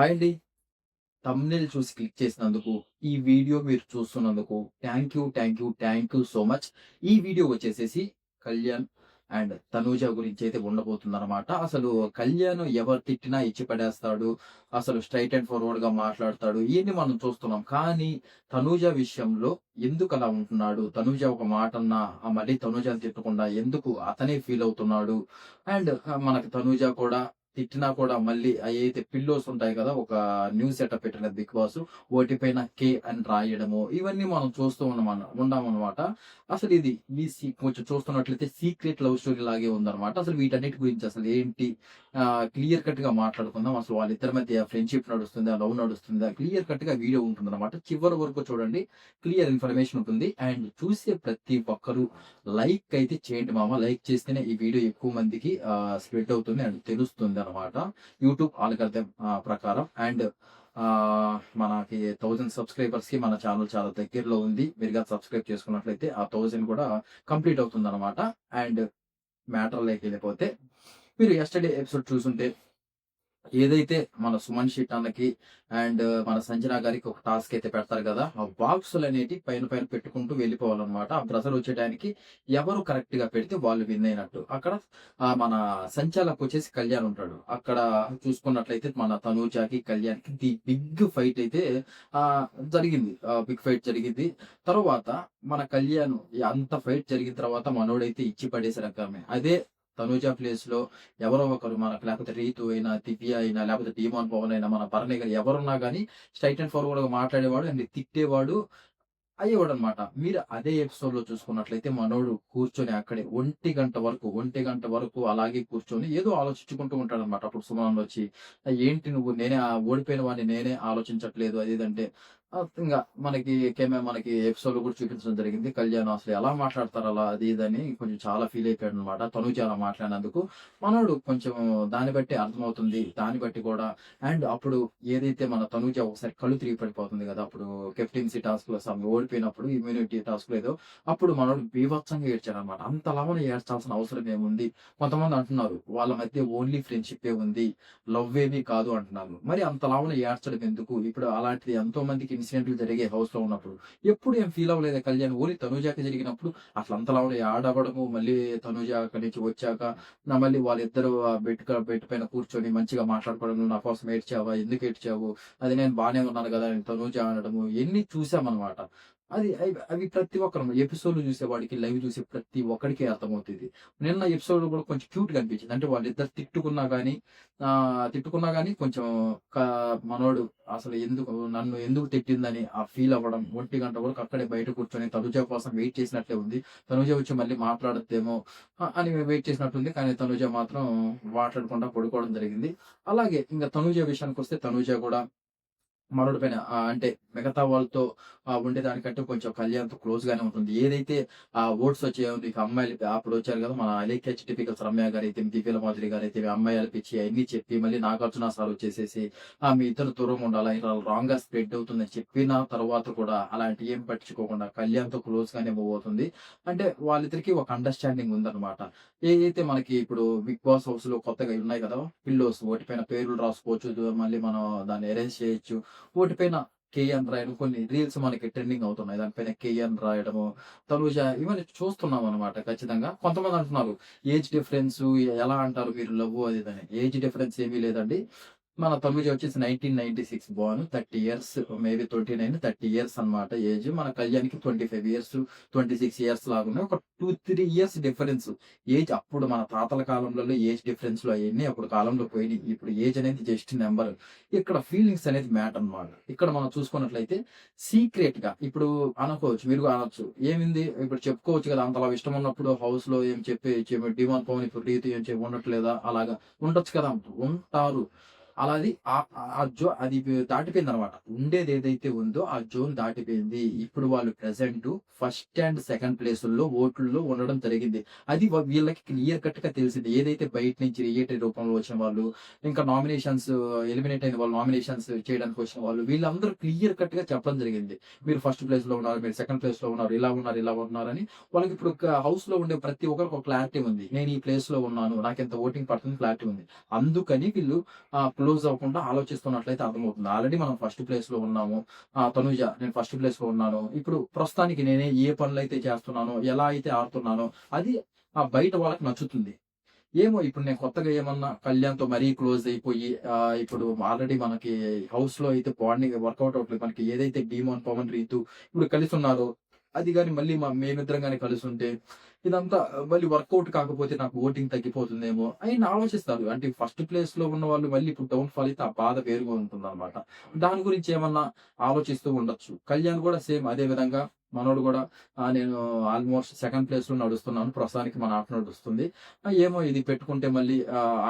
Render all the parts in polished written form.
Hi అండి. Thumbnail చూసి click చేసినందుకు, ఈ వీడియో మీరు చూస్తున్నందుకు థాంక్ యూ సో మచ్. ఈ వీడియో వచ్చేసేసి కళ్యాణ్ అండ్ తనూజ గురించైతే ఉండబోతుందనమాట. అసలు కళ్యాణ్ ఎవరు తిట్టినా ఇచ్చి పడేస్తాడు. అసలు స్ట్రెయిట్ అండ్ ఫార్వర్డ్‌గా మాట్లాడతాడు. ఇయన్నీ మనం చూస్తున్నాం. కానీ తనూజ విషయంలో ఎందుకలా ఉంటున్నాడు? తనూజ ఒక మాటన్నా మళ్ళీ తనూజని తిట్టకుండా ఎందుకు అతనే ఫీల్ అవుతున్నాడు? అండ్ మనకి తనూజ కూడా తిట్టినా కూడా మళ్ళీ అయ్యైతే పిల్లోస్ ఉంటాయి కదా! ఒక న్యూ సెటప్ పెట్టిన బిగ్ బాస్. ఓటి పైన కే అని రాయడము. ఇవన్నీ మనం చూస్తూ ఉన్నామనమాట. అసలు ఇది కొంచెం చూస్తున్నట్లయితే సీక్రెట్ లవ్ స్టోరీ లాగే ఉందనమాట. అసలు వీటన్నిటి గురించి అసలు ఏంటి? క్లియర్ కట్‌గా మాట్లాడుకుందాం. అసలు వాళ్ళిద్దరి మధ్య ఫ్రెండ్‌షిప్ నడుస్తుందా? లవ్ నడుస్తుందా? క్లియర్ కట్‌గా వీడియో ఉంటుందనమాట. చివరి వరకు చూడండి. క్లియర్ ఇన్ఫర్మేషన్ ఉంటుంది. అండ్ చూసే ప్రతి ఒక్కరు లైక్ అయితే చేయండి మామ. లైక్ చేస్తేనే ఈ వీడియో ఎక్కువ మందికి స్ప్రెడ్ అవుతుంది అండ్ తెలుస్తుందనమాట. యూట్యూబ్ ఆల్‌గరిథం ప్రకారం. అండ్ మనకి 1000 సబ్‌స్క్రైబర్స్‌కి మన ఛానెల్ చాలా దగ్గరలో ఉంది. మీరు గాని సబ్‌స్క్రైబ్ చేసుకున్నట్లయితే ఆ 1000 కూడా కంప్లీట్ అవుతుందనమాట. అండ్ మ్యాటర్‌లోకెళ్ళిపోతే మీరు యెస్టర్‌డే ఎపిసోడ్ చూసుంటే ఏదైతే మన సుమన్ శెట్టి అన్నకి అండ్ మన సంజన గారికి ఒక టాస్క్ అయితే పెడతారు కదా! ఆ బాక్సులనేటివి పైన పైన పెట్టుకుంటూ వెళ్ళిపోవాలన్నమాట. ఆ బ్రజర్ వచ్చే టయానికి ఎవరు కరెక్ట్‌గా పెడితే వాళ్ళు విన్ అయినట్టు. అక్కడ మన సంచాలకొచ్చేసి కళ్యాణ్ ఉంటాడు. అక్కడ చూసుకున్నట్లయితే మన తనూజకి, కళ్యాణ్‌కి బిగ్ ఫైట్ అయితే ఆహ్, జరిగింది. బిగ్ ఫైట్ జరిగింది. తరువాత మన కళ్యాణ్ అంత ఫైట్ జరిగిన తర్వాత మనోడైతే ఇచ్చి పడేసే రకమే. అదే తనూజ ప్లేస్‌లో ఎవరో ఒకరు మనకు లేకపోతే రీతు అయినా, దివ్య అయినా, లేకపోతే డీమాన్ పవన్ అయినా, మన భరణి గాని ఎవరున్నా గాని స్ట్రెయిట్ అండ్ ఫార్వర్డ్‌గా మాట్లాడేవాడు అండ్ తిట్టేవాడు అయ్యేవాడనమాట. మీరు అదే ఎపిసోడ్‌లో చూసుకున్నట్లయితే మనోడు కూర్చొని అక్కడే ఒంటి గంట వరకు అలాగే కూర్చొని ఏదో ఆలోచించుకుంటూ ఉంటాడనమాట. అప్పుడు సుమనొచ్చి "ఏంటి నువ్వు ఓడిపోయిన వాడిని నేనే ఆలోచించట్లేదు" అది ఇది అంటే ఇంగ మనకి ఎపిసోడ్‌లో కూడా చూపించడం జరిగింది. కళ్యాణ్ అసలు ఎలా మాట్లాడతారు అలా అది ఇది అని కొంచెం చాలా ఫీల్ అయిపోయాడనమాట. తనూజ అలా మాట్లాడినందుకు. మనోడు కొంచెం దాన్ని బట్టి అర్థమవుతుంది. దాన్ని బట్టి కూడా అండ్ అప్పుడు ఏదైతే మన తనూజ ఒకసారి కళ్ళు తిరిగి పడిపోతుంది గదా! అప్పుడు కెప్టెన్సీ టాస్క్‌లో ఓడిపోయినప్పుడు ఇమ్యూనిటీ టాస్క్‌లో ఏదో అప్పుడు మనోడు బీభత్సంగా ఏడ్చాడనమాట. అంతలాగా ఏడ్చాల్సిన అవసరం ఏముంది? కొంతమంది అంటున్నారు వాళ్ళ మధ్య ఓన్లీ ఫ్రెండ్‌షిప్పే ఉంది. లవ్ ఏమీ కాదు అంటున్నారు. మరి అంతలావున ఏడ్చడం ఎందుకు? ఇప్పుడు అలాంటిది ఎంతో మందికి ఇన్సిడెంట్లు జరిగాయి హౌస్‌లో ఉన్నప్పుడు. ఎప్పుడు ఏం ఫీల్ అవ్వలేదా కళ్యాణ్? ఓన్లీ తనూజాకే జరిగినప్పుడు అసలు అంతలావున ఏడవడము, మళ్ళీ తనూజ అక్కడి నుంచి వచ్చాక మళ్ళీ వాళ్ళిద్దరూ బెడ్ పైన కూర్చొని మంచిగా మాట్లాడుకోవడం. "నువ్వు నా కోసం ఏడ్చావా? ఎందుకు ఏడ్చావు? అది నేను బానే ఉన్నాను గదా!" అని తనూజ అనడము ఇయన్నీ చూసామనమాట. అవి ప్రతి ఒక్కరం ఎపిసోడ్‌లు చూసేవాడికి, లైవ్ చూసే ప్రతి ఒక్కడికి అర్థమవుతది. నిన్న ఎపిసోడ్ కూడా కొంచెం క్యూట్‌గా అనిపించింది. అంటే వాళ్ళిద్దరు తిట్టుకున్నా గాని కొంచెం క మనోడు అసలు నన్ను ఎందుకు తిట్టిందని ఫీల్ అవ్వడం, ఒంటి గంట వరకు అక్కడే బయట కూర్చొని తనుజ కోసం వెయిట్ చేసినట్లే ఉంది. తనుజ వచ్చి మళ్ళీ మాట్లాడద్దేమో అని వెయిట్ చేసినట్టుంది. కానీ తనుజ మాత్రం మాట్లాడకుండా పడుకోవడం జరిగింది. అలాగే ఇంక తనుజ విషయానికొస్తే తనుజ కూడా మనోడి పైన అంటే మిగతా వాళ్ళతో ఉండేదానికంటే కొంచెం కళ్యాణ్‌తో క్లోజ్‌గానే ఉంటుంది. ఏదైతే ఓట్స్ వచ్చాయో ఇక అమ్మాయిలు అప్పుడొచ్చారు కదా! మన అలేఖ్య టిపికల్స్ రమ్య గారైతే, దివ్యల మాధురి గారైతే అమ్మాయిల పిచ్చి అయన్నీ చెప్పి మళ్ళీ నాగార్జున సార్ వచ్చేసేసి మీ ఇద్దరు దూరంగా ఉండాలా, ఇలా రాంగ్‌గా స్ప్రెడ్ అవుతుందని చెప్పిన తర్వాత కూడా అలాంటియి ఏం పట్టించుకోకుండా కళ్యాణ్‌తో క్లోజ్‌గానే మూవ్ అవుతుంది. అంటే వాళ్ళిద్దరికీ ఒక అండర్‌స్టాండింగ్ ఉందన్నమాట. ఏదైతే మనకి ఇప్పుడు 'బిగ్ బాస్' హౌస్‌లో కొత్తగా ఉన్నాయి కదా! పిల్లోస్ ఓటిపైన పేర్లు రాసుకోవచ్చు. మళ్ళీ మనం దాన్ని ఎరేంజ్ చేయొచ్చు. ఓటిపైన కేఎన్ రాయడం కొన్ని రీల్స్ మనకి ట్రెండింగ్ అవుతున్నాయి. దానిపైన కేఎన్ రాయడము, తనూజ ఇవన్నీ చూస్తున్నామనమాట ఖచ్చితంగా. కొంతమంది అంటున్నారు ఏజ్ డిఫరెన్సు ఎలా అంటారు మీరు లవ్వు అది ఇదని. ఏజ్ డిఫరెన్స్ ఏమీ లేదండి. మన తనుజ వచ్చేసి 1996 బోర్న్ 30 ఇయర్స్ మేబీ 29, 30 ఇయర్స్ అన్నమాట ఏజ్. మన కళ్యాణ్‌కి 25 ఇయర్స్, 26 ఇయర్స్ లాగున్నాయి. ఒక 2, 3 ఇయర్స్ డిఫరెన్స్. ఏజ్ అప్పుడు మన తాతల కాలంలలో ఏజ్ డిఫరెన్స్‌లు అయన్నీ అప్పుడు కాలంలో పోయినియి. ఇప్పుడు ఏజ్ అనేది జస్ట్ నంబర్. ఇక్కడ ఫీలింగ్స్ అనేది మ్యాటర్ అన్నమాట. ఇక్కడ మనం చూసుకున్నట్లయితే సీక్రెట్‌గా ఇప్పుడు అనుకోవచ్చు. మీరు కూడా అనొచ్చు. ఏమింది ఇప్పుడు చెప్పుకోవచ్చు కదా! అంతలా ఇష్టం ఉన్నప్పుడు హౌస్‌లో ఏం డిమాండ్ పవన్ ఇప్పుడు రీతు ఏం ఉండట్లేదా? అలాగా ఉండొచ్చు కదా! ఉంటారు. అలాది అది దాటిపోయిందనమాట. ఉండేదేదైతే ఉందో ఆ జోన్ దాటిపోయింది. ఇప్పుడు వాళ్ళు ప్రెజెంటు ఫస్ట్ అండ్ సెకండ్ ప్లేసుల్లో ఓట్లలో ఉండడం జరిగింది. అది వీళ్ళకి క్లియర్ కట్‌గా తెలిసింది. ఏదైతే బయట నుంచి రియేటరీ రూపంలో వచ్చిన వాళ్ళు, ఇంకా ఎలిమినేట్ అయిన వాళ్ళు నామినేషన్స్ చేయడానికి వచ్చిన వాళ్ళు, వీళ్ళందరూ క్లియర్ కట్‌గా చెప్పడం జరిగింది. మీరు ఫస్ట్ ప్లేస్‌లో ఉన్నారు, మీరు సెకండ్ ప్లేస్‌లో ఉన్నారు, ఇలా ఉన్నారని వాళ్ళకిప్పుడు హౌస్‌లో ఉండే ప్రతి ఒక్కరికి ఒక క్లారిటీ ఉంది. నేను ఈ ప్లేస్‌లో ఉన్నాను. నాకింత ఓటింగ్ పడుతుంది క్లారిటీ ఉంది. అందుకని వీళ్ళు లూజ్ అవ్వకుండా ఆలోచిస్తున్నట్లయితే అర్థమవుతుంది. ఆల్రెడీ మనం ఫస్ట్ ప్లేస్‌లో ఉన్నాము. తనూజ నేను ఫస్ట్ ప్లేస్‌లో ఉన్నాను. ఇప్పుడు ప్రస్తుతానికి నేనే ఏ పనులైతే చేస్తున్నానో, ఎలా అయితే ఆడుతున్నానో అది బయట వాళ్ళకి నచ్చుతుంది. ఏమో ఇప్పుడు నేను కొత్తగా ఏమన్నా కళ్యాణ్‌తో మరీ క్లోజ్ అయిపోయి ఇప్పుడు ఆల్రెడీ మనకి హౌస్‌లో అయితే బాండింగ్ వర్కౌట్ అవ్వట్లేదు. మనకి ఏదైతే డీమోన్, పవన్, రీతు ఇప్పుడు కలిసున్నారో అది గాని మళ్ళీ మేమిద్దరం గాని కలిసుంటే ఇదంతా మళ్ళీ వర్కౌట్ కాకపోతే నాకు ఓటింగ్ తగ్గిపోతుందేమో అని ఆలోచిస్తారు. అంటే ఫస్ట్ ప్లేస్‌లో ఉన్నవాళ్ళు మళ్ళీ ఇప్పుడు డౌన్ ఫాల్ అయితే ఆ బాధ వేరుగా ఉంటుందన్నమాట. దాని గురించి ఏమన్నా ఆలోచిస్తూ ఉండొచ్చు. కళ్యాణ్ కూడా సేమ్ అదే విధంగా మనోడు కూడా నేను ఆల్మోస్ట్ సెకండ్ ప్లేస్‌లో నడుస్తున్నాను. ప్రస్తుతానికి మన ఆట నడుస్తుంది. ఏమో ఇది పెట్టుకుంటే మళ్ళీ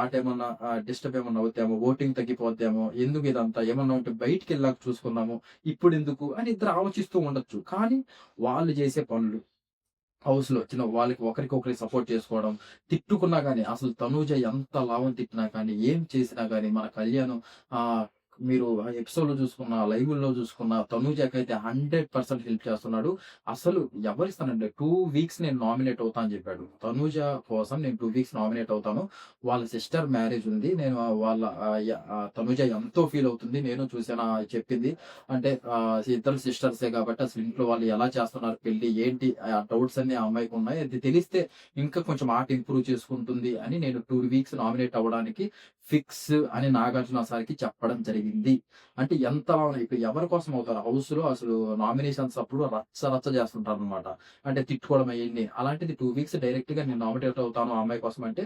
ఆట ఏమన్నా డిస్టర్బ్ ఏమన్నా అవుద్దేమో, ఓటింగ్ తగ్గిపోద్దేమో, ఎందుకు ఇదంతా ఏమన్నా ఉంటే బయటికెళ్ళాక చూసుకుందాము. ఇప్పుడెందుకు అని ఇద్దరు ఆలోచిస్తూ ఉండొచ్చు. కానీ వాళ్ళు చేసే పనులు హౌస్‌లో చిన్న వాళ్ళకి ఒకరికొకరికి సపోర్ట్ చేసుకోవడం. తిట్టుకున్నా గాని అసలు తనూజ ఎంత లావని తిట్టినా కానీ, ఏం చేసినా గాని మన కళ్యాణ్ ఆహ్, మీరు ఆ ఎపిసోడ్‌లో చూసుకున్న, లైవ్‌లో చూసుకున్న తనూజకైతే 100% హెల్ప్ చేస్తున్నాడు. అసలు ఎవరిస్తానండి 2 వీక్స్ నేను నామినేట్ అవుతా అని చెప్పాడు. తనూజ కోసం నేను 2 వీక్స్ నామినేట్ అవుతాను. వాళ్ళ సిస్టర్ మ్యారేజ్ ఉంది. నేను వాళ్ళ తనూజ ఎంతో ఫీల్ అవుతుంది. నేను చూసాను చెప్పింది. అంటే ఇద్దరు సిస్టర్సే కాబట్టి అసలు ఇంట్లో వాళ్ళు ఎలా చేస్తున్నారు పెళ్లి, ఏంటి డౌట్స్ అన్నీ ఆ అమ్మాయికి ఉన్నాయి. అది తెలిస్తే ఇంకా కొంచెం ఆట ఇంప్రూవ్ చేసుకుంటుంది అని నేను 2 వీక్స్ నామినేట్ అవ్వడానికి ఫిక్స్ అని నాగార్జున సార్‌కి చెప్పడం జరిగింది. అంటే ఎంతలా ఇప్పుడు ఎవరి కోసం అవుతారు హౌస్‌లో అసలు నామినేషన్స్ అప్పుడు రచ్చ రచ్చ చేస్తుంటారనమాట. అంటే తిట్టుకోవడం అయన్నీ. అలాంటిది 2 వీక్స్ డైరెక్ట్‌గా నేను నామినేట్ అవుతాను ఆ అమ్మాయి కోసం అంటే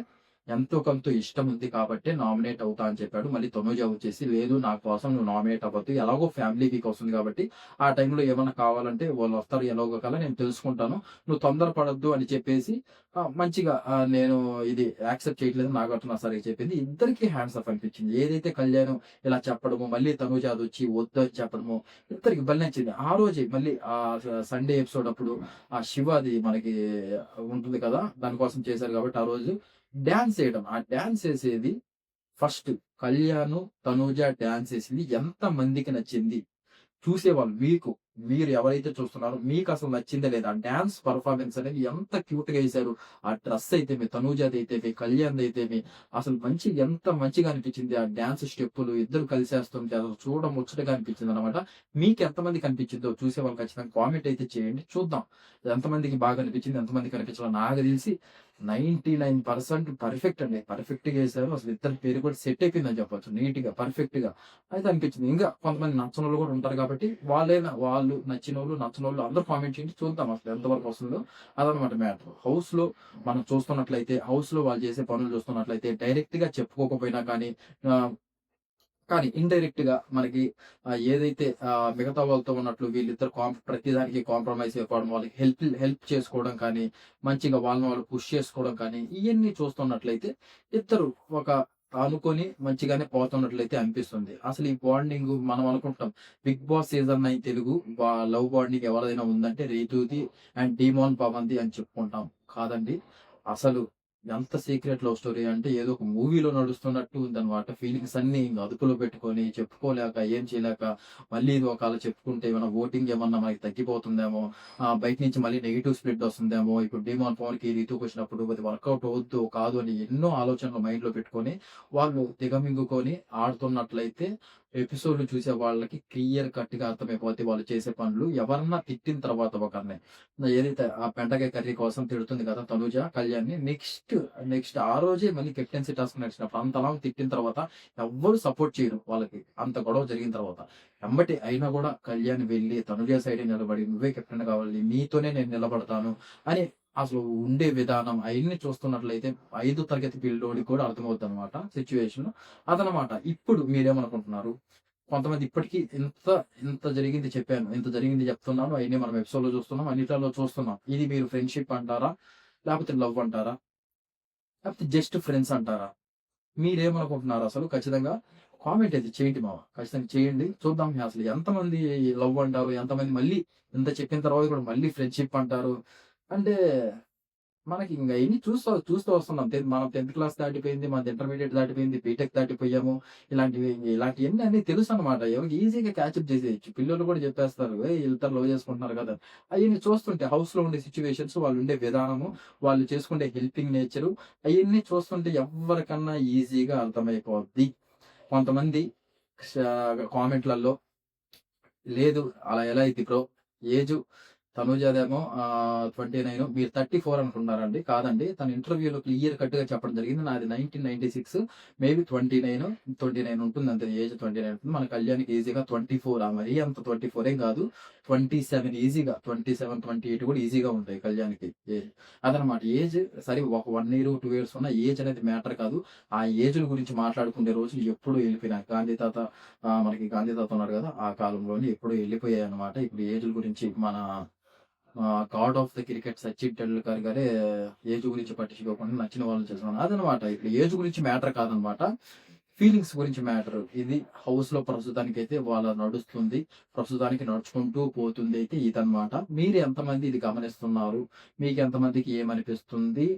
ఎంతో కొంత ఇష్టం ఉంది కాబట్టే నామినేట్ అవుతా అని చెప్పాడు. మళ్ళీ తనుజ వచ్చేసి లేదు నా కోసం నువ్వు నామినేట్ అవ్వద్దు. ఎలాగో ఫ్యామిలీ వీక్ వస్తుంది కాబట్టి ఆ టైంలో ఏమన్నా కావాలంటే వాళ్ళొస్తారు ఎలాగో కలా నేను తెలుసుకుంటాను. నువ్వు తొందర పడొద్దు అని చెప్పేసి మంచిగా నేను ఇది యాక్సెప్ట్ చేయట్లేదని నాగార్జున సార్‌కి చెప్పింది. ఇద్దరికీ హ్యాండ్స్ ఆఫ్ అనిపించింది. ఏదైతే కళ్యాణ్ ఇలా చెప్పడము, మళ్ళీ తనూజ అదొచ్చి వద్దు అని చెప్పడము ఇద్దరికి భలే నచ్చింది. ఆ రోజే మళ్ళీ సండే ఎపిసోడ్ అప్పుడు శివది మనకి ఉంటుంది కదా! దాని కోసం చేశారు కాబట్టి ఆ రోజు డాన్స్ ఏయడం. ఆ డాన్స్ ఏసేది ఫస్ట్ కళ్యాణ్, తనూజ డాన్స్ ఏసింది ఎంత మందికి నచ్చింది? చూసేవాళ్ళు మీరు ఎవరైతే చూస్తున్నారో మీకసలు నచ్చిందా లేదా? ఆ డాన్స్ పెర్ఫార్మన్స్ అనేది ఎంత క్యూట్‌గా ఏసారు. ఆ డ్రెస్ అయితేమి, తనూజదైతేమి, కళ్యాణ్‌దైతేమి అసలు ఎంత మంచిగా అనిపించింది. ఆ డాన్స్ స్టెప్పులు ఇద్దరు కలిసేస్తుంటే అసలు చూడ ముచ్చటగా అనిపించిందనమాట. మీకెంతమందికి అనిపించిందో చూసేవాళ్ళు ఖచ్చితంగా కామెంట్ అయితే చేయండి. చూద్దాం. ఎంతమందికి బాగా అనిపించింది, ఎంతమందికి అనిపించలేదు. నాకు తెలిసి 99% పర్ఫెక్ట్ అండి. పర్ఫెక్ట్‌గా ఏసారు. అసలు ఇద్దరి పేరు కూడా సెట్ అయిపోయిందని చెప్పొచ్చు. నీట్‌గా, పర్ఫెక్ట్‌గా అయితే అనిపించింది. ఇంకా కొంతమంది నచ్చనోళ్ళు కూడా ఉంటారు కాబట్టి వాళ్ళు నచ్చినోళ్ళు, నచ్చనోళ్ళు అందరూ కామెంట్ చేయండి. చూద్దాం అసలు ఎంతవరకు వస్తుందో. అదనమాట మ్యాటర్. హౌస్‌లో మనం చూస్తున్నట్లయితే, హౌస్‌లో వాళ్ళు చేసే పనులు చూస్తున్నట్లయితే డైరెక్ట్‌గా చెప్పుకోకపోయినా ఆహ్, కానీ ఇండైరెక్ట్‌గా మనకి ఏదైతే మిగతా వాళ్ళతో ఉన్నట్లు వీళ్ళిద్దరు ప్రతిదానికి కాంప్రమైజ్ అయిపోవడం, వాళ్ళకి హెల్ప్ చేసుకోవడం కానీ, మంచిగా వాళ్ళని వాళ్ళు పుష్ చేసుకోవడం కానీ, ఇయన్నీ చూస్తున్నట్లయితే ఇద్దరు ఒక అనుకోని మంచిగానే పోతున్నట్లయితే అనిపిస్తుంది. అసలు ఈ బాండింగ్ మనం అనుకుంటాం 'big boss' season 9 Telugu love bonding ఎవరిదైనా ఉందంటే రీతూది అండ్ డీమోన్ పవన్‌ది అని చెప్పుకుంటాం. కాదండి. అసలు ఎంత సీక్రెట్ లవ్ స్టోరీ అంటే ఏదో ఒక మూవీలో నడుస్తున్నట్టు ఉందన్నమాట. ఫీలింగ్స్ అన్నీ ఇంక అదుపులో పెట్టుకొని, చెప్పుకోలేక, ఏం చేయలేక, మళ్ళీ ఇది ఒకవేళ చెప్పుకుంటే ఏమైనా ఓటింగ్ ఏమన్నా మనకి తగ్గిపోతుందేమో, బయట నుంచి మళ్ళీ నెగెటివ్ స్ప్లిట్ వస్తుందేమో, ఇప్పుడు డీమాన్ పవన్‌కి, రీతూకొచ్చినప్పుడు అది వర్కౌట్ అవుద్దో, కాదో అని ఎన్నో ఆలోచనలు మైండ్‌లో పెట్టుకొని, వాళ్ళు దిగమింగుకొని ఆడుతున్నట్లయితే ఎపిసోడ్‌లు చూసే వాళ్ళకి క్లియర్ కట్‌గా అర్థమైపోద్ది వాళ్ళు చేసే పనులు. ఎవరన్నా తిట్టిన తర్వాత ఒకరిని ఏదైతే ఆ బెండకాయ కర్రీ కోసం తిడుతుంది కదా తనూజ కళ్యాణ్‌ని. నెక్స్ట్ ఆ రోజే మళ్ళీ కెప్టెన్సీ టాస్క్ నడిచినప్పుడు అంతలా తిట్టిన తర్వాత ఎవ్వరు సపోర్ట్ చేయరు వాళ్ళకి. అంత గొడవ జరిగిన తర్వాత. ఎంబటే అయినా గూడా కళ్యాణ్ వెళ్లి తనుజ సైడే నిలబడి "నువ్వే కెప్టెన్ కావాలి. నీతోనే నేను నిలబడతాను" అని అసలు ఉండే విధానం అయన్నీ చూస్తున్నట్లయితే 5 తరగతి పిల్లోడికి కూడా అర్థమవుద్దనమాట సిట్యుయేషన్. అదనమాట. ఇప్పుడు మీరేమనుకుంటున్నారు? కొంతమంది ఇప్పటికి ఇంత జరిగింది చెప్పాను. ఇంత జరిగింది చెప్తున్నాను. అయన్నీ మనం ఎపిసోడ్‌లో చూస్తున్నాం. అన్నిట్లలో చూస్తున్నాం. ఇది మీరు ఫ్రెండ్‌షిప్ అంటారా? లేపోతే లవ్ అంటారా? లేపోతే జస్ట్ ఫ్రెండ్స్ అంటారా? మీరేమనుకుంటున్నారు అసలు? ఖచ్చితంగా కామెంట్ అయితే చేయండి మామ. ఖచ్చితంగా చేయండి. చూద్దాం అసలు ఎంతమంది లవ్ అంటారు? ఎంతమంది మళ్ళీ ఇంత చెప్పిన తర్వాత కూడా మళ్ళీ ఫ్రెండ్‌షిప్ అంటారు? అంటే మనకి ఇంగ అయన్నీ చూస్తూ వస్తున్నాం. మనం 10థ్ క్లాస్ దాటిపోయింది. మనది ఇంటర్మీడియేట్ దాటిపోయింది. బీటెక్ దాటిపోయాము. ఇలాంటియన్నీ అన్నీ తెలుసనమాట. ఎవరికి ఈజీగా క్యాచప్ చేసేయొచ్చు. పిల్లోళ్ళు కూడా చెప్పేస్తారు. "ఏయ్! ఈళ్ళిద్దరు లవ్ చేసుకుంటున్నారు కదా!" అయన్నీ చూస్తుంటే హౌస్‌లో ఉండే సిట్యుయేషన్స్, వాళ్ళుండే విధానము, వాళ్ళు చేసుకునే హెల్పింగ్ నేచరు అయన్నీ చూస్తుంటే ఎవ్వరికన్నా ఈజీగా అర్థమైపోద్ది. కొంతమంది కామెంట్లలో లేదు అలా ఎలా అయిద్ది బ్రో, ఏజ్ తనూజాదేమో 29, మీరు 34 అనుకున్నారండి. కాదండి, తన ఇంటర్వ్యూలో క్లియర్ కట్‌గా చెప్పడం జరిగింది. నాది 1996, మేబీ 29 ఉంటుంది అంతే. ఏజ్ 29 ఉంటుంది. మన కళ్యాణ్‌కి ఈజీగా 24, మరీ అంత 24 ఏం కాదు. 27 ఈజీగా, 27, 28 కూడా ఈజీగా ఉంటాయి కళ్యాణ్‌కి ఏజ్. అదనమాట ఏజ్. సరే ఒక 1 ఇయర్, 2 ఇయర్స్ ఉన్న ఏజ్ అనేది మ్యాటర్ కాదు. ఆ ఏజ్‌ల గురించి మాట్లాడుకునే రోజులు ఎప్పుడూ వెళ్ళిపోయినాయి. గాంధీ తాత మనకి గాంధీ తాత ఉన్నారు కదా! ఆ కాలంలోనే ఎప్పుడో వెళ్ళిపోయాయన్నమాట. ఇప్పుడు ఏజ్‌ల గురించి మన God of the cricket Sachin Tendulkar గారే ఏజ్ గురించి పట్టించుకోకుండా నచ్చిన వాళ్ళని చేస్తున్నాను. అదనమాట. ఇప్పుడు ఏజ్ గురించి మ్యాటర్ కాదనమాట. ఫీలింగ్స్ గురించి మ్యాటర్. ఇది హౌస్‌లో ప్రస్తుతానికైతే వాళ్ళ నడుస్తుంది. ప్రస్తుతానికి నడుచుకుంటూ పోతుంది అయితే ఇదనమాట. మీరు ఎంతమంది ఇది గమనిస్తున్నారు? మీకెంతమందికి ఏమనిపిస్తుంది?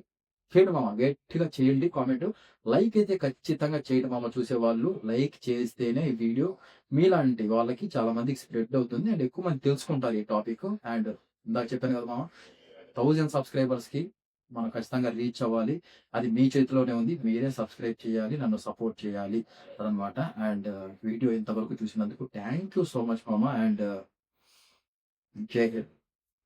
చేయండి మామ. గట్టిగా చేయండి కామెంట్. లైక్ అయితే ఖచ్చితంగా చేయండి మామ చూసేవాళ్ళు. లైక్ చేస్తేనే ఈ వీడియో మీలాంటి వాళ్ళకి చాలా మందికి స్ప్రెడ్ అవుతుంది. అండ్ ఎక్కువ మంది తెలుసుకుంటారు ఈ టాపిక్. అండ్ ఇందాక చెప్పాను కదా మామ, 1000 సబ్స్క్రైబర్స్‌కి మనం ఖచ్చితంగా రీచ్ అవ్వాలి. అది మీ చేతిలోనే ఉంది. మీరే సబ్స్క్రైబ్ చేయాలి. నన్ను సపోర్ట్ చేయాలి అదనమాట. అండ్ వీడియో ఇంతవరకు చూసినందుకు థాంక్ యూ సో మచ్ మామ. అండ్ జై హింద్.